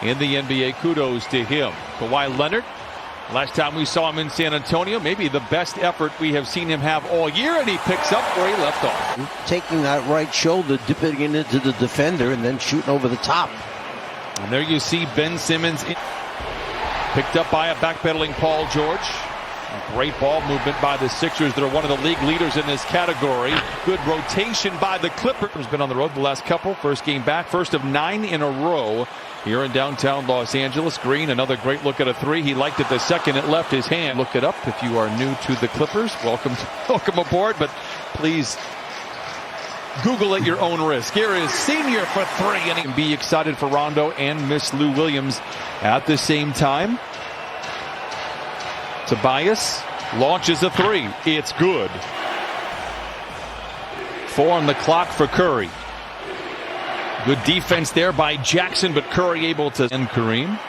in the NBA. Kudos to him. Kawhi Leonard, last time we saw him in San Antonio, maybe the best effort we have seen him have all year, and he picks up where he left off. Taking that right shoulder, dipping it into the defender, and then shooting over the top. And there you see Ben Simmons picked up by a backpedaling Paul George. A great ball movement by the Sixers. They're one of the league leaders in this category. Good rotation by the Clippers. Has been on the road the last couple. First game back. First of 9 in a row here in downtown Los Angeles. Green, another great look at a three. He liked it the second it left his hand. Look it up if you are new to the Clippers. Welcome aboard, but please Google at your own risk. Here is Senior for three, and he can be excited for Rondo and Miss Lou Williams at the same time. Tobias launches a three. It's good. 4 on the clock for Curry. Good defense there by Jackson, but Curry able to end Kareem.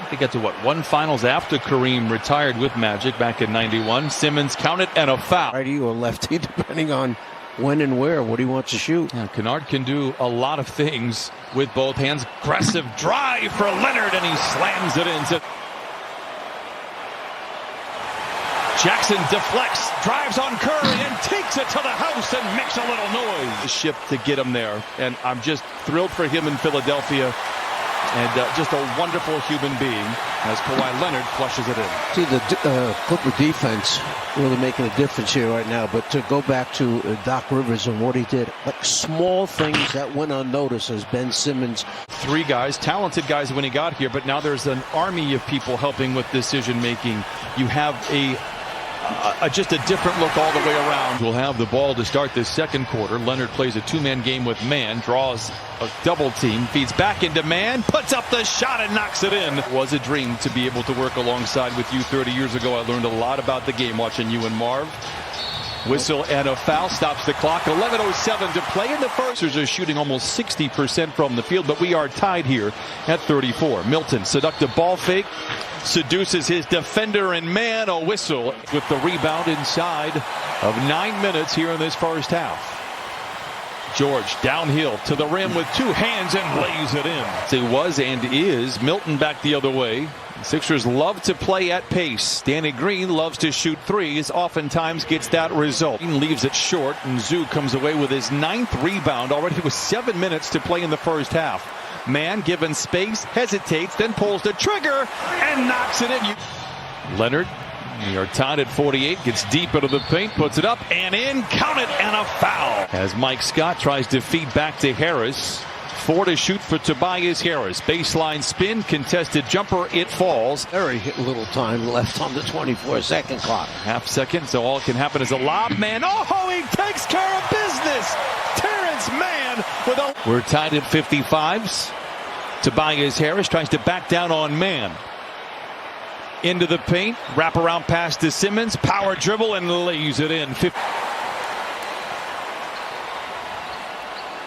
They got to one finals after Kareem retired with Magic back in '91. Simmons counted and a foul. Righty or lefty, depending on when and where, what he wants to shoot. Yeah, Kennard can do a lot of things with both hands. Aggressive drive for Leonard, and he slams it in. Jackson deflects, drives on Curry, and takes it to the house and makes a little noise. The ship to get him there, and I'm just thrilled for him in Philadelphia. And just a wonderful human being as Kawhi Leonard flushes it in. See, the Clipper defense really making a difference here right now. But to go back to Doc Rivers and what he did, like small things that went unnoticed as Ben Simmons. 3 guys, talented guys when he got here, but now there's an army of people helping with decision making. You have just a different look all the way around. We'll have the ball to start this second quarter. Leonard plays a 2-man game with man, draws a double team, feeds back into man, puts up the shot and knocks it in. It was a dream to be able to work alongside with you 30 years ago. I learned a lot about the game watching you and Marv. Whistle and a foul stops the clock. 11:07 to play in the first. Are shooting almost 60% from the field, but we are tied here at 34. Milton, seductive ball fake, seduces his defender and man. A whistle with the rebound inside of 9 minutes here in this first half. George downhill to the rim with 2 hands and lays it in. It was and is. Milton back the other way. Sixers love to play at pace. Danny Green loves to shoot threes, oftentimes gets that result. Green leaves it short, and Zoo comes away with his 9th rebound already with 7 minutes to play in the first half. Man given space, hesitates, then pulls the trigger and knocks it in. Leonard, we are tied at 48, gets deep into the paint, puts it up and in, count it, and a foul. As Mike Scott tries to feed back to Harris. 4 to shoot for Tobias Harris. Baseline spin, contested jumper, it falls. Very little time left on the 24-second clock. Half second, so all can happen is a lob. Man, oh, he takes care of business. Terrence Mann with a... We're tied at 55s. Tobias Harris tries to back down on Man. Into the paint, wraparound pass to Simmons, power dribble, and lays it in.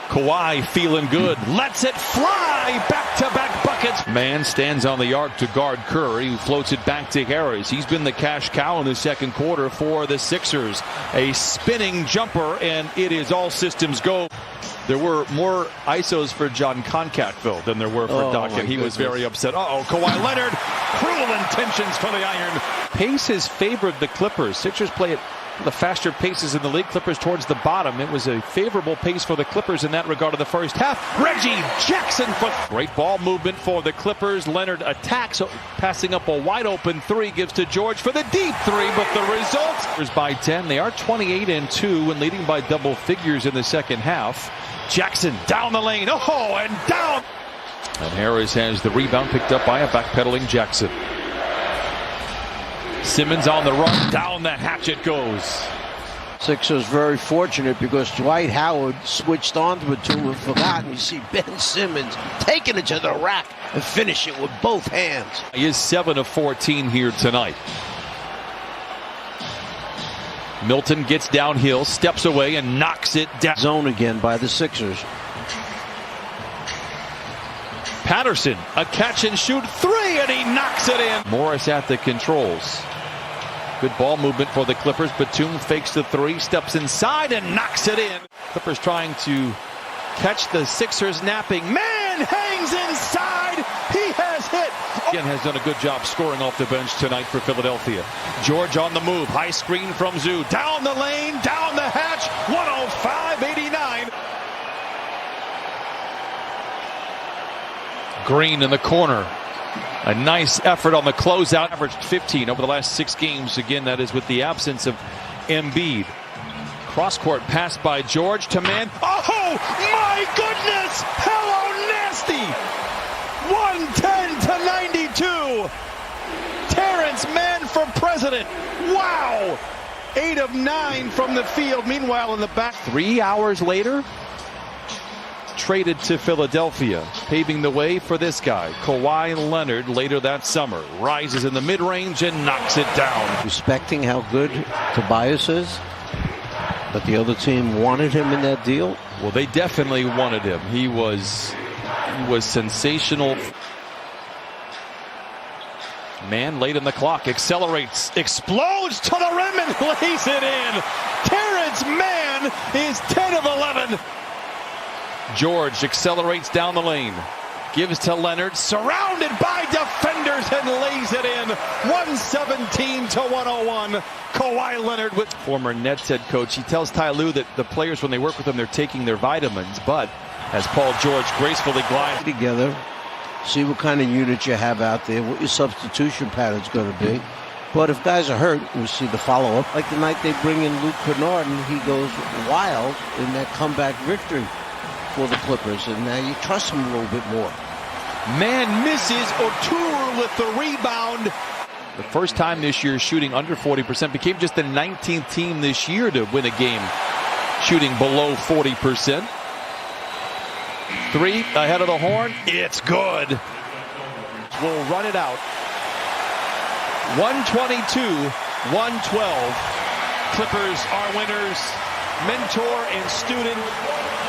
Kawhi feeling good, lets it fly, back-to-back buckets. Man stands on the arc to guard Curry, who floats it back to Harris. He's been the cash cow in the second quarter for the Sixers. A spinning jumper, and it is all systems go. There were more ISOs for John Concatville than there were for Doc, and he was very upset. Kawhi Leonard, cruel intentions for the iron. Pace has favored the Clippers. Sixers play it the faster paces in the league. Clippers towards the bottom. It was a favorable pace for the Clippers in that regard of the first half. Reggie Jackson for great ball movement for the Clippers. Leonard attacks, passing up a wide open 3, gives to George for the deep 3, but the result is by 10. They are 28-2 and leading by double figures in the second half. Jackson down the lane, and down. And Harris has the rebound, picked up by a backpedaling Jackson. Simmons on the run, down the hatch it goes. Sixers very fortunate because Dwight Howard switched onto it too and forgot. And you see Ben Simmons taking it to the rack and finish it with both hands. He is 7 of 14 here tonight. Milton gets downhill, steps away, and knocks it down. Zone again by the Sixers. Patterson, a catch and shoot 3, and he knocks it in. Morris at the controls. Good ball movement for the Clippers. Batum fakes the 3, steps inside, and knocks it in. Clippers trying to catch the Sixers napping. Man hangs inside. again has done a good job scoring off the bench tonight for Philadelphia. George on the move. High screen from Zoo. Down the lane, down the hatch. 105-89. Green in the corner. A nice effort on the closeout. Averaged 15 over the last 6 games. Again, that is with the absence of Embiid. Cross-court pass by George to Mann. Oh, my goodness! Hello, nasty! 110-92. Terrence Mann for president. Wow! 8 of 9 from the field. Meanwhile, in the back, 3 hours later, traded to Philadelphia, paving the way for this guy, Kawhi Leonard, later that summer. Rises in the mid-range and knocks it down. Respecting how good Tobias is, but the other team wanted him in that deal. Well, they definitely wanted him. He was sensational. Man late in the clock, accelerates, explodes to the rim and lays it in. Terrence Mann is 10 of 11. George accelerates down the lane, gives to Leonard, surrounded by defenders, and lays it in. 117-101. Kawhi Leonard with former Nets head coach. He tells Ty Lue that the players, when they work with him, they're taking their vitamins. But as Paul George gracefully glides together, see what kind of unit you have out there, what your substitution pattern's going to be. But if guys are hurt, we see the follow-up. Like the night they bring in Luke Kennard, and he goes wild in that comeback victory for the Clippers, and now you trust him a little bit more. Man misses. O'Toole with the rebound. The first time this year shooting under 40%. Became just the 19th team this year to win a game shooting below 40%. 3 ahead of the horn. It's good. We'll run it out. 122-112. Clippers are winners. Mentor and student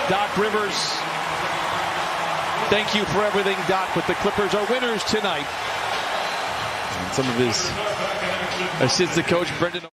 Doc Rivers. Thank you for everything, Doc, but the Clippers are winners tonight. And some of his assistant coach, Brendan.